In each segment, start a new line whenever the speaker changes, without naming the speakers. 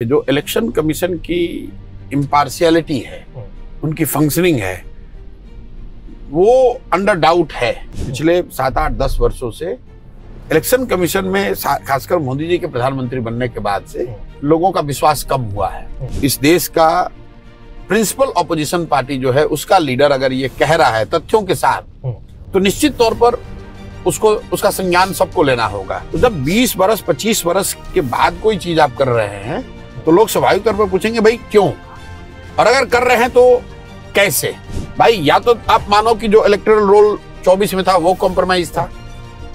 जो election commission की impartiality है, उनकी फंक्शनिंग है, वो अंडर डाउट है। पिछले 7-8-10 वर्षों से इलेक्शन कमीशन में खासकर मोदी जी के प्रधानमंत्री बनने के बाद से लोगों का विश्वास कम हुआ है। इस देश का प्रिंसिपल ऑपोजिशन पार्टी जो है, उसका लीडर अगर ये कह रहा है तथ्यों के साथ, तो निश्चित तौर पर उसका संज्ञान सबको लेना होगा। तो जब 20 वर्ष 25 वर्ष के बाद कोई चीज आप कर रहे हैं तो लोग स्वाभाविक तौर पर पूछेंगे भाई क्यों, और अगर कर रहे हैं तो कैसे। भाई या तो आप मानो कि जो इलेक्टोरल रोल 24 में था वो कॉम्प्रोमाइज था,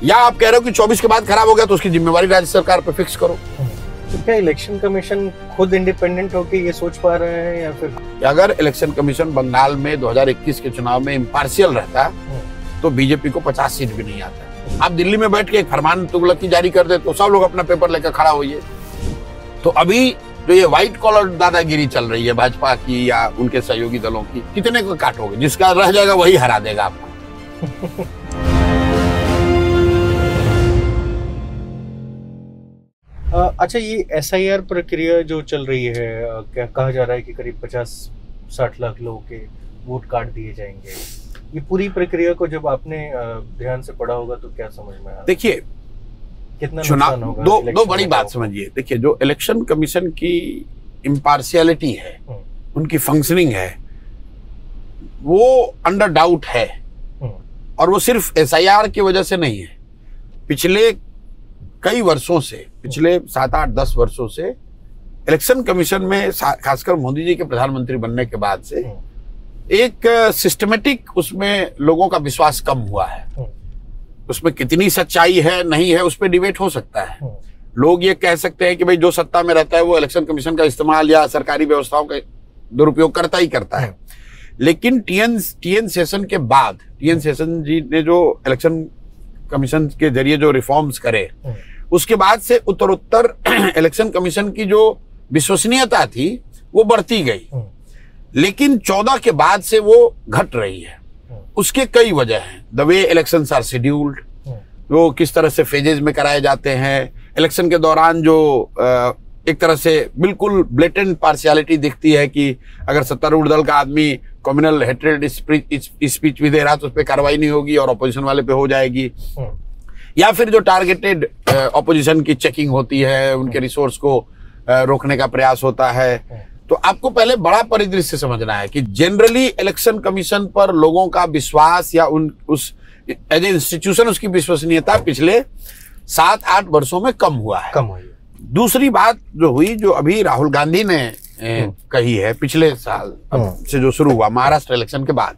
या आप कह रहे हो कि 24 के बाद खराब हो गया तो उसकी जिम्मेवारी राज्य सरकार पे फिक्स करो।
तो क्या इलेक्शन कमीशन खुद इंडिपेंडेंट होकर ये सोच पा रहे हैं, या फिर
अगर इलेक्शन कमीशन बंगाल में 2021 के चुनाव में इम्पार्शियल रहता तो बीजेपी को 50 सीट भी नहीं आता। आप दिल्ली में बैठ के एक फरमान तुगलकी जारी कर दे तो सब लोग अपना पेपर लेकर खड़ा होइए। तो अभी जो ये व्हाइट कॉलर दादागिरी चल रही है भाजपा की या उनके सहयोगी दलों की, कितने को काटोगे? जिसका रह जाएगा वही हरा देगा आपको।
अच्छा, ये SIR प्रक्रिया जो चल रही है, क्या कहा जा रहा है कि करीब 50-60 लाख लोगों के वोट काट दिए जाएंगे। ये पूरी प्रक्रिया को जब आपने ध्यान से पढ़ा होगा तो क्या समझ में आया?
देखिए,
कितना
चुनाव
होगा?
दो बड़ी बात समझिए। देखिए, जो इलेक्शन कमीशन की इम्पार्शियलिटी है, उनकी फंक्शनिंग है, वो अंडर डाउट है। और वो सिर्फ SIR की वजह से नहीं है। पिछले कई वर्षों से, पिछले 7-8-10 वर्षों से इलेक्शन कमीशन में खासकर मोदी जी के प्रधानमंत्री बनने के बाद से एक सिस्टमेटिक उसमें लोगों का विश्वास कम हुआ है। उसमें कितनी सच्चाई है नहीं है उस पर डिबेट हो सकता है। लोग ये कह सकते हैं कि भाई जो सत्ता में रहता है वो इलेक्शन कमीशन का इस्तेमाल या सरकारी व्यवस्थाओं का दुरुपयोग करता ही करता है। लेकिन टीएन सेशन के बाद, टीएन सेशन जी ने जो इलेक्शन कमीशन के जरिए जो रिफॉर्म्स करे, उसके बाद से उत्तरोत्तर इलेक्शन कमीशन की जो विश्वसनीयता थी वो बढ़ती गई। लेकिन 14 के बाद से वो घट रही है। उसके कई वजह हैं। The way elections are scheduled, वो किस तरह से फेजेज में कराए जाते हैं। इलेक्शन के दौरान जो एक तरह से बिल्कुल ब्लेटेंट पार्शियलिटी दिखती है कि अगर सत्तारूढ़ दल का आदमी कम्युनल हेट्रेड स्पीच भी दे रहा तो उस पर कार्रवाई नहीं होगी और ऑपोजिशन वाले पे हो जाएगी। या फिर जो टारगेटेड ऑपोजिशन की चेकिंग होती है, उनके रिसोर्स को रोकने का प्रयास होता है। तो आपको पहले बड़ा परिदृश्य समझना है कि जनरली इलेक्शन कमीशन पर लोगों का विश्वास या उस एज ए इंस्टीट्यूशन उसकी विश्वसनीयता पिछले 7-8 वर्षों में कम हुआ है। दूसरी बात जो हुई, जो अभी राहुल गांधी ने कही है पिछले साल से जो शुरू हुआ महाराष्ट्र इलेक्शन के बाद,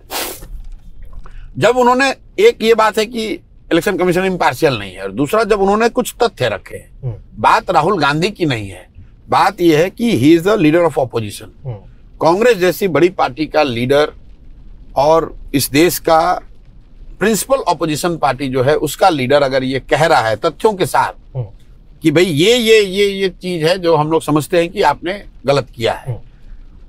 जब उन्होंने, एक ये बात है कि इलेक्शन कमीशन इम्पार्शियल नहीं है, और दूसरा जब उन्होंने कुछ तथ्य रखे। बात राहुल गांधी की नहीं है, बात यह है कि he is the leader of opposition. Congress जैसी बड़ी पार्टी का लीडर और इस देश का प्रिंसिपल ऑपोजिशन पार्टी जो है, उसका लीडर अगर ये कह रहा है तथ्यों के साथ कि भाई ये चीज है जो हम लोग समझते हैं कि आपने गलत किया है,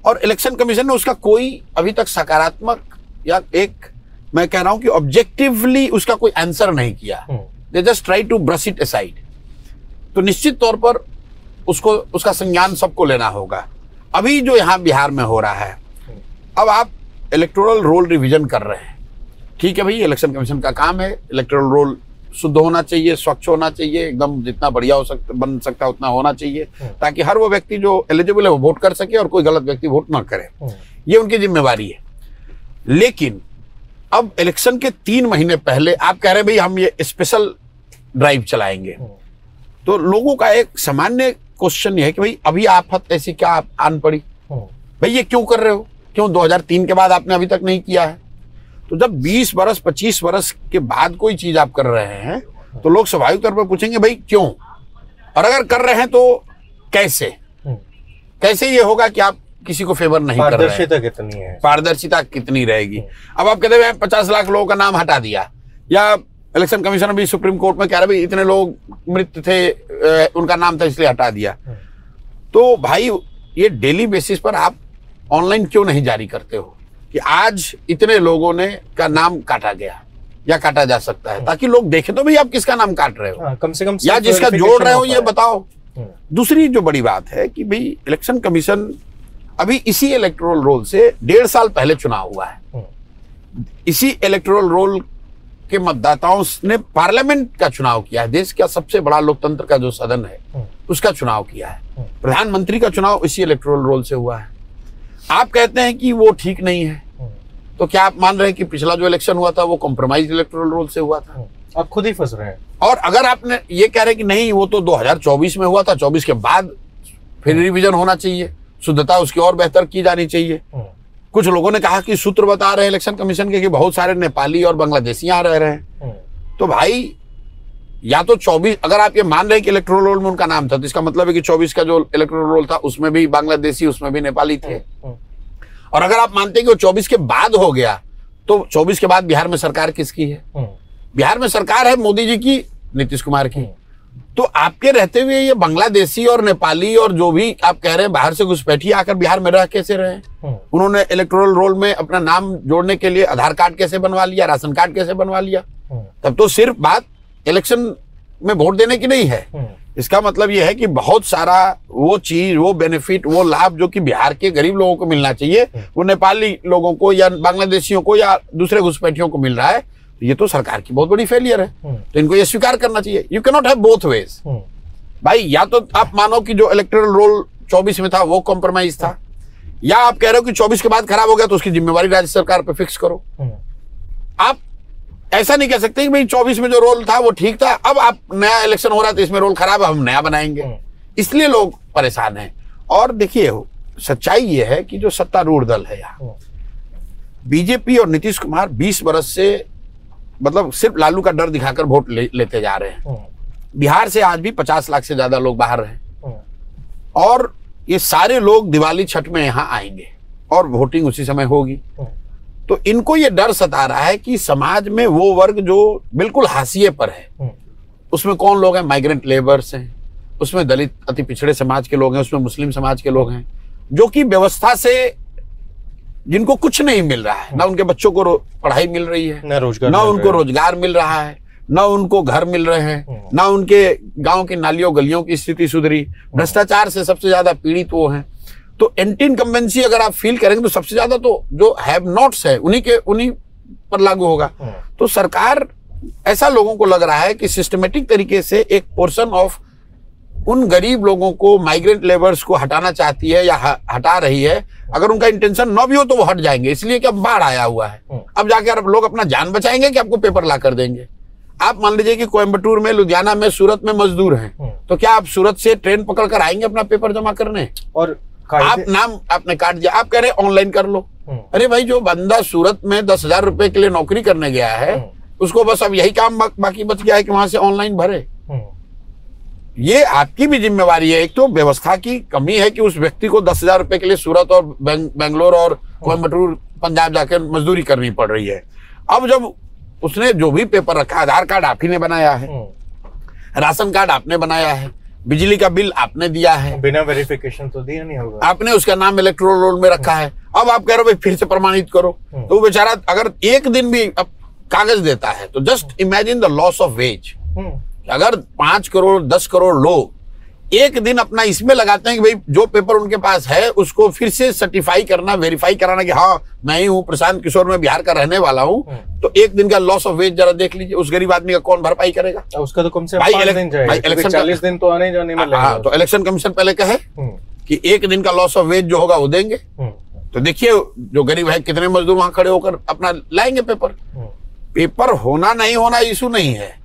और इलेक्शन कमीशन ने उसका कोई अभी तक सकारात्मक या एक, मैं कह रहा हूं कि ऑब्जेक्टिवली उसका कोई आंसर नहीं किया। They just try to brush it aside. तो निश्चित तौर पर उसका संज्ञान सबको लेना होगा। अभी जो यहाँ बिहार में हो रहा है, अब आप इलेक्टोरल रोल रिवीजन कर रहे हैं। ठीक है भाई, इलेक्शन कमीशन का काम है, इलेक्टोरल रोल शुद्ध होना चाहिए, स्वच्छ होना चाहिए, एकदम जितना बढ़िया बन सकता है उतना होना चाहिए, ताकि हर वो व्यक्ति जो एलिजिबल है वो वोट कर सके और कोई गलत व्यक्ति वोट ना करे। ये उनकी जिम्मेवारी है। लेकिन अब इलेक्शन के 3 महीने पहले आप कह रहे हैं भाई हम ये स्पेशल ड्राइव चलाएंगे। तो लोगों का एक सामान्य क्वेश्चन ये है कि भाई अभी आफत ऐसी क्या आन पड़ी, भाई ये क्यों कर रहे हो, क्यों 2003 के बाद आपने अभी तक नहीं किया है? तो जब 20 वर्ष 25 वर्ष के बाद कोई चीज आप कर रहे हैं तो लोग स्वाभाविक तौर पर पूछेंगे भाई क्यों, और अगर कर रहे हैं तो कैसे। कैसे ये होगा कि आप किसी को फेवर नहीं कर रहे हैं?
पारदर्शिता कितनी है,
पारदर्शिता कितनी रहेगी? अब आप कहते हैं 50 लाख लोगों का नाम हटा दिया, या इलेक्शन कमीशन अभी सुप्रीम कोर्ट में कह रहा है इतने लोग मृत थे, उनका नाम था इसलिए हटा दिया। तो भाई ये डेली बेसिस पर आप ऑनलाइन क्यों नहीं जारी करते हो कि आज इतने लोगों ने का नाम काटा गया या काटा जा सकता है, ताकि लोग देखें तो भाई आप किसका नाम काट रहे हो।
कम से कम
या जिसका जोड़ रहे हो ये बताओ। दूसरी जो बड़ी बात है कि भाई इलेक्शन कमीशन अभी इसी इलेक्टोरल रोल से 1.5 साल पहले चुनाव हुआ है। इसी इलेक्टोरल रोल के मतदाताओं ने पार्लियामेंट का चुनाव किया है, देश का सबसे बड़ा लोकतंत्र का जो सदन है उसका चुनाव किया है। प्रधानमंत्री का चुनाव इसी इलेक्टोरल रोल से हुआ है। आप कहते हैं कि वो ठीक नहीं है, तो क्या आप मान रहे हैं कि पिछला जो इलेक्शन हुआ था वो कॉम्प्रोमाइज इलेक्टोरल रोल से हुआ था?
आप खुद ही फंस रहे हैं।
और अगर आपने ये कह रहे हैं कि नहीं वो तो 2024 में हुआ था, 24 के बाद फिर रिवीजन होना चाहिए, शुद्धता उसकी और बेहतर की जानी चाहिए। कुछ लोगों ने कहा कि सूत्र बता रहे हैं इलेक्शन कमीशन के कि बहुत सारे नेपाली और बांग्लादेशी यहाँ रह रहे हैं। तो भाई या तो 24, अगर आप ये मान रहे हैं कि इलेक्टोरल रोल में उनका नाम था, तो इसका मतलब है कि 24 का जो इलेक्टोरल रोल था उसमें भी बांग्लादेशी, उसमें भी नेपाली थे। और अगर आप मानते हैं कि वो 24 के बाद हो गया, तो 24 के बाद बिहार में सरकार किसकी है? बिहार में सरकार है मोदी जी की, नीतीश कुमार की। तो आपके रहते हुए ये बांग्लादेशी और नेपाली और जो भी आप कह रहे हैं बाहर से घुसपैठिए आकर बिहार में रह कैसे रहे? उन्होंने इलेक्टोरल रोल में अपना नाम जोड़ने के लिए आधार कार्ड कैसे बनवा लिया, राशन कार्ड कैसे बनवा लिया? तब तो सिर्फ बात इलेक्शन में वोट देने की नहीं है। इसका मतलब यह है कि बहुत सारा वो चीज, वो बेनिफिट, वो लाभ जो कि बिहार के गरीब लोगों को मिलना चाहिए वो नेपाली लोगों को या बांग्लादेशियों को या दूसरे घुसपैठियों को मिल रहा है। ये तो सरकार की बहुत बड़ी फेलियर है, तो इनको ये स्वीकार करना चाहिए। You can not have both ways भाई। या तो आप मानो कि जो इलेक्टोरल रोल 24 में था वो कॉम्प्रोमाइज था, या आप कह रहे हो कि 24 के बाद खराब हो गया तो उसकी जिम्मेवारी राज्य सरकार पे फिक्स करो। आप ऐसा नहीं कह सकते कि भाई 24 में जो रोल था वो ठीक था, अब आप नया इलेक्शन हो रहा है तो इसमें रोल खराब है, हम नया बनाएंगे। इसलिए लोग परेशान हैं। और देखिए सच्चाई ये है कि जो सत्तारूढ़ दल है यहाँ, बीजेपी और नीतीश कुमार 20 बरस से मतलब सिर्फ लालू का डर दिखाकर वोट लेते जा रहे हैं। बिहार से आज भी 50 लाख से ज्यादा लोग बाहर हैं, और ये सारे लोग दिवाली छठ में यहाँ आएंगे और वोटिंग उसी समय होगी। तो इनको ये डर सता रहा है कि समाज में वो वर्ग जो बिल्कुल हाशिए पर है, उसमें कौन लोग हैं? माइग्रेंट लेबर्स हैं, उसमें दलित अति पिछड़े समाज के लोग हैं, उसमें मुस्लिम समाज के लोग हैं, जो कि व्यवस्था से जिनको कुछ नहीं मिल रहा है, ना उनके बच्चों को पढ़ाई मिल रही है, ना उनको रोजगार मिल रहा है, ना उनको घर मिल रहे हैं, ना उनके गांव की नालियों गलियों की स्थिति सुधरी, भ्रष्टाचार से सबसे ज्यादा पीड़ित वो हैं। तो एंटी इनकम्बेंसी अगर आप फील करेंगे तो सबसे ज्यादा तो जो हैव नॉट्स है उन्हीं पर लागू होगा। तो सरकार ऐसा लोगों को लग रहा है कि सिस्टमेटिक तरीके से एक पोर्शन ऑफ उन गरीब लोगों को, माइग्रेंट लेबर्स को हटाना चाहती है या हटा रही है। अगर उनका इंटेंशन न भी हो तो वो हट जाएंगे, इसलिए कि अब बाढ़ आया हुआ है। अब जाकर अब लोग अपना जान बचाएंगे कि आपको पेपर ला कर देंगे। आप मान लीजिए कि कोयम्बटूर में, लुधियाना में, सूरत में मजदूर हैं, तो क्या आप सूरत से ट्रेन पकड़ कर आएंगे अपना पेपर जमा करने? और आप नाम आपने काट दिया, आप कह रहे ऑनलाइन कर लो। अरे भाई, जो बंदा सूरत में 10,000 रुपए के लिए नौकरी करने गया है, उसको बस अब यही काम बाकी बच गया है कि वहां से ऑनलाइन भरे। ये आपकी भी जिम्मेवारी है। एक तो व्यवस्था की कमी है कि उस व्यक्ति को 10,000 रुपए के लिए सूरत और बेंगलोर और कोयम्बटूर पंजाब जाकर मजदूरी करनी पड़ रही है। अब जब उसने जो भी पेपर रखा, आधार कार्ड आप ही ने बनाया है, राशन कार्ड आपने बनाया है, बिजली का बिल आपने दिया है,
बिना वेरिफिकेशन तो दिया नहीं होगा,
आपने उसका नाम इलेक्टोरल रोल में रखा है। अब आप कह रहे हो भाई फिर से प्रमाणित करो, तो बेचारा अगर एक दिन भी अब कागज देता है तो just imagine the loss of ways. अगर 5 करोड़ 10 करोड़ लोग एक दिन अपना इसमें लगाते हैं कि भाई जो पेपर उनके पास है उसको फिर से सर्टिफाई करना, वेरीफाई कराना कि हाँ मैं ही हूँ, प्रशांत किशोर, मैं बिहार का रहने वाला हूँ, तो एक दिन का लॉस ऑफ वेज जरा देख लीजिए, उस गरीब आदमी का कौन भरपाई करेगा?
उसका तो कम से कम 5 दिन जाएगा, 40 दिन तो आने जाने में लगेगा।
तो इलेक्शन कमीशन पहले कहे कि एक दिन का लॉस ऑफ वेज जो होगा वो देंगे, तो देखिए जो गरीब है कितने मजदूर वहां खड़े होकर अपना लाएंगे पेपर। पेपर होना नहीं होना इशू नहीं है,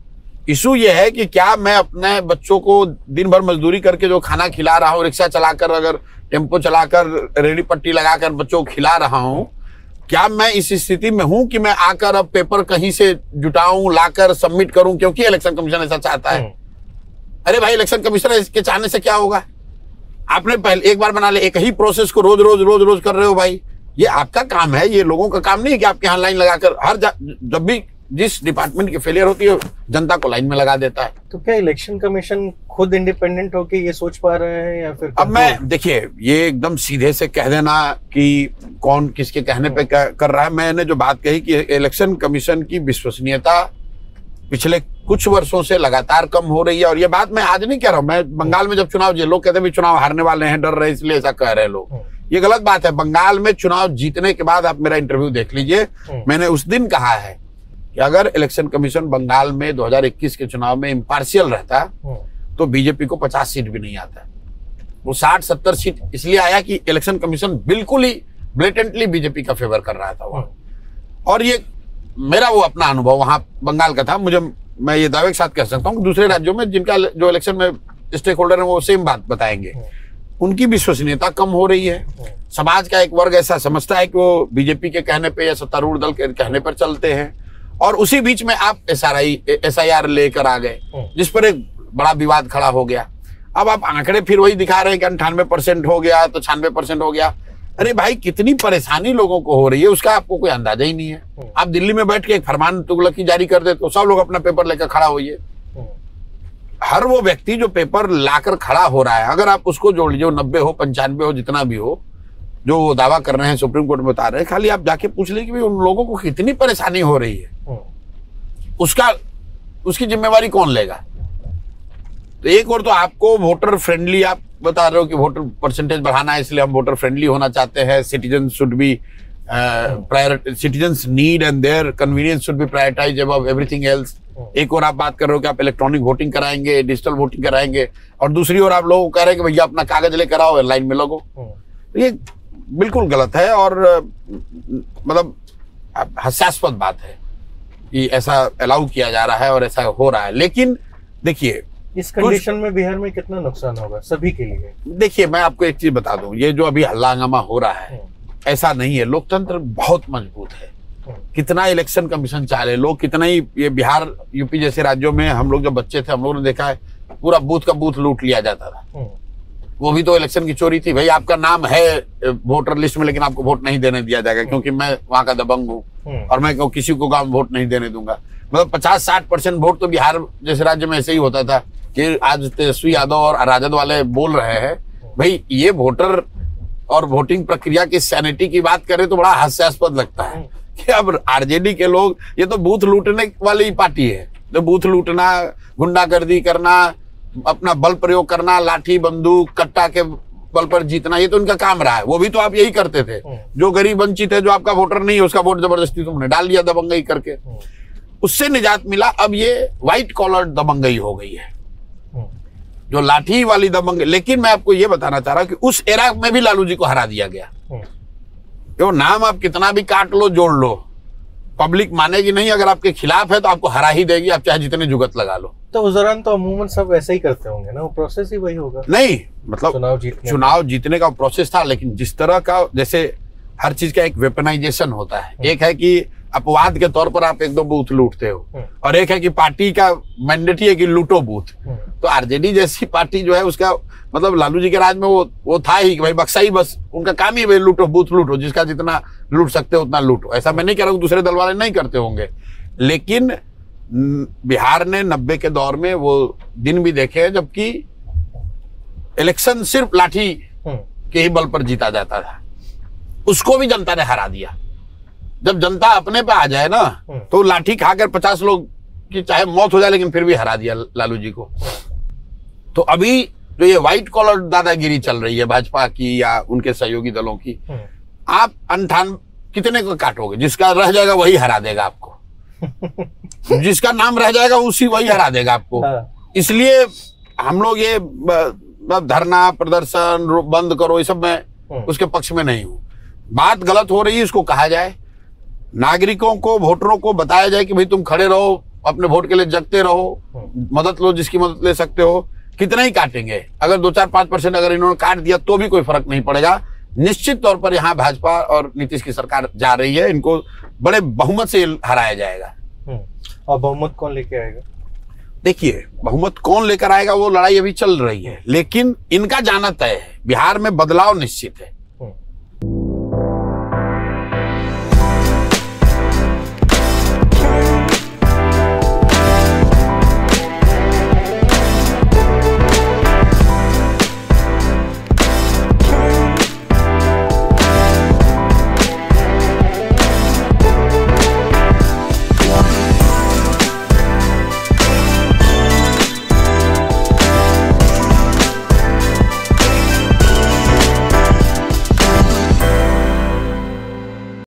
इशू ये है कि क्या मैं अपने बच्चों को दिन भर मजदूरी करके जो खाना खिला रहा हूँ, रिक्शा चलाकर, अगर टेम्पो चलाकर, रेडी पट्टी लगाकर बच्चों को खिला रहा हूँ, क्या मैं इस स्थिति में हूं कि मैं आकर अब पेपर कहीं से जुटाऊं, लाकर सबमिट करूं क्योंकि इलेक्शन कमीशन ऐसा चाहता है? अरे भाई, इलेक्शन कमीशन इसके चाहने से क्या होगा? आपने पहले एक बार बना ले, एक ही प्रोसेस को रोज रोज कर रहे हो भाई। ये आपका काम है, ये लोगों का काम नहीं है कि आपके यहाँ लाइन लगाकर हर जब भी जिस डिपार्टमेंट की फेलियर होती है जनता को लाइन में लगा देता है।
तो क्या इलेक्शन कमीशन खुद इंडिपेंडेंट होके ये सोच पा रहे हैं या फिर?
अब मैं देखिए, ये एकदम सीधे से कह देना कि कौन किसके कहने पे कर रहा है। मैंने जो बात कही कि इलेक्शन कमीशन की विश्वसनीयता पिछले कुछ वर्षों से लगातार कम हो रही है। और ये बात मैं आज नहीं कह रहा हूं, मैं बंगाल में जब चुनाव, लोग कहते हैं चुनाव हारने वाले हैं, डर रहे इसलिए ऐसा कह रहे हैं लोग, ये गलत बात है। बंगाल में चुनाव जीतने के बाद आप मेरा इंटरव्यू देख लीजिए, मैंने उस दिन कहा है कि अगर इलेक्शन कमीशन बंगाल में 2021 के चुनाव में इम्पार्शियल रहता तो बीजेपी को 50 सीट भी नहीं आता। वो 60-70 सीट इसलिए आया कि इलेक्शन कमीशन बिल्कुल ही ब्लेटेंटली बीजेपी का फेवर कर रहा था वहां। और ये मेरा वो अपना अनुभव वहां बंगाल का था, मैं ये दावे के साथ कह सकता हूँ कि दूसरे राज्यों में जिनका जो इलेक्शन में स्टेक होल्डर है वो सेम बात बताएंगे, उनकी विश्वसनीयता कम हो रही है। समाज का एक वर्ग ऐसा समझता है कि वो बीजेपी के कहने पे या सत्तारूढ़ दल के कहने पर चलते हैं। और उसी बीच में आप SIR लेकर आ गए, जिस पर एक बड़ा विवाद खड़ा हो गया। अब आप आंकड़े फिर वही दिखा रहे हैं कि 98% हो गया तो 96% हो गया। अरे भाई, कितनी परेशानी लोगों को हो रही है उसका आपको कोई अंदाजा ही नहीं है। आप दिल्ली में बैठ के एक फरमान तुगलकी जारी कर दे तो सब लोग अपना पेपर लेकर खड़ा होइए। हर वो व्यक्ति जो पेपर लाकर खड़ा हो रहा है, अगर आप उसको जोड़ लीजिए, 90 हो 95 हो जितना भी हो, जो वो दावा कर रहे हैं सुप्रीम कोर्ट में बता रहे हैं, खाली आप जाके पूछ लीजिए कि उन लोगों को कितनी परेशानी हो रही है, उसकी जिम्मेवारी कौन लेगा। तो एक और तो आपको वोटर फ्रेंडली आप बता रहे हो कि वोटर परसेंटेज बढ़ाना है, इसलिए हम वोटर फ्रेंडली होना चाहते हैं, citizen should be citizens need and their convenience should be prioritize above everything else. एक और आप बात कर रहे हो कि आप इलेक्ट्रॉनिक वोटिंग कराएंगे, डिजिटल वोटिंग कराएंगे, और दूसरी ओर आप लोगों को कह रहे हैं कि भैया अपना कागज लेकर आओ, लाइन में लगो। ये बिल्कुल गलत है और मतलब हास्यास्पद बात है कि ऐसा अलाउ किया जा रहा है और ऐसा हो रहा है। लेकिन देखिए,
इस कंडीशन में बिहार में कितना नुकसान होगा सभी के लिए। देखिए,
मैं आपको एक चीज बता दूं, ये जो अभी हल्ला हंगामा हो रहा है ऐसा नहीं है, लोकतंत्र बहुत मजबूत है। कितना इलेक्शन कमीशन चाहे लोग, कितना ही ये बिहार यूपी जैसे राज्यों में हम लोग जब बच्चे थे हम लोगों ने देखा है पूरा बूथ का बूथ लूट लिया जाता था। वो भी तो इलेक्शन की चोरी थी। भाई, आपका नाम है वोटर लिस्ट में लेकिन आपको वोट नहीं देने दिया जाएगा क्योंकि मैं वहां का दबंग हूँ और मैं किसी को वोट नहीं देने दूंगा। मतलब 50-60% वोट तो बिहार जैसे राज्य में ऐसे ही होता था कि आज तेजस्वी यादव और राजद वाले बोल रहे हैं। भाई, ये वोटर और वोटिंग प्रक्रिया की सैनिटी की बात करें तो बड़ा हास्यास्पद लगता है कि अब आरजेडी के लोग, ये तो बूथ लूटने वाली पार्टी है, तो बूथ लूटना, गुंडागर्दी करना, अपना बल प्रयोग करना, लाठी बंदूक कट्टा के बल पर जीतना, ये तो उनका काम रहा है। वो भी तो आप यही करते थे। जो गरीब वंचित है, जो आपका वोटर नहीं है, उसका वोट जबरदस्ती तुमने डाल दिया दबंगई करके, उससे निजात मिला। अब ये व्हाइट कॉलर दबंगई हो गई है, जो लाठी वाली दबंग। लेकिन मैं आपको ये बताना चाह रहा हूं कि उस एरा में भी लालू जी को हरा दिया गया। वो नाम आप कितना भी काट लो, जोड़ लो, पब्लिक मानेगी नहीं। अगर आपके खिलाफ है तो आपको हरा ही देगी, आप चाहे जितने जुगत लगा लो।
तो उस दौरान तो अमूमन सब ऐसा ही करते होंगे ना, वो प्रोसेस ही वही होगा।
नहीं, मतलब चुनाव जीतने का प्रोसेस था, लेकिन जिस तरह का, जैसे हर चीज का एक वेपनाइजेशन होता है। एक है कि अपवाद के तौर पर आप एक दो बूथ लूटते हो, और एक है कि पार्टी का मैंडेट है कि लूटो बूथ। तो आरजेडी जैसी पार्टी जो है उसका मतलब लालू जी के राज में वो था ही कि भाई बक्सा ही बस उनका काम ही भाई लूटो, बूथ लूटो, जिसका जितना लूट सकते हो उतना लूटो। ऐसा मैं नहीं कह रहा हूँ दूसरे दल वाले नहीं करते होंगे, लेकिन बिहार ने 90 के दौर में वो दिन भी देखे हैं जबकि इलेक्शन सिर्फ लाठी के ही बल पर जीता जाता था। उसको भी जनता ने हरा दिया। जब जनता अपने पे आ जाए ना, तो लाठी खाकर 50 लोग की चाहे मौत हो जाए लेकिन फिर भी हरा दिया लालू जी को। तो अभी जो ये व्हाइट कॉलर दादागिरी चल रही है भाजपा की या उनके सहयोगी दलों की, आप कितने को काटोगे? जिसका रह जाएगा वही हरा देगा आपको। जिसका नाम रह जाएगा उसी वही हरा देगा आपको। इसलिए हम लोग ये धरना प्रदर्शन बंद करो, ये सब मैं उसके पक्ष में नहीं हूं। बात गलत हो रही है, इसको कहा जाए, नागरिकों को, वोटरों को बताया जाए कि भाई तुम खड़े रहो, अपने वोट के लिए जगते रहो, मदद लो जिसकी मदद ले सकते हो। कितना ही काटेंगे? अगर 2-4-5% अगर इन्होंने काट दिया तो भी कोई फर्क नहीं पड़ेगा। निश्चित तौर पर यहाँ भाजपा और नीतीश की सरकार जा रही है, इनको बड़े बहुमत से हराया जाएगा।
और बहुमत कौन लेके आएगा?
देखिए, बहुमत कौन लेकर आएगा वो लड़ाई अभी चल रही है, लेकिन इनका जाना तय है। बिहार में बदलाव निश्चित है।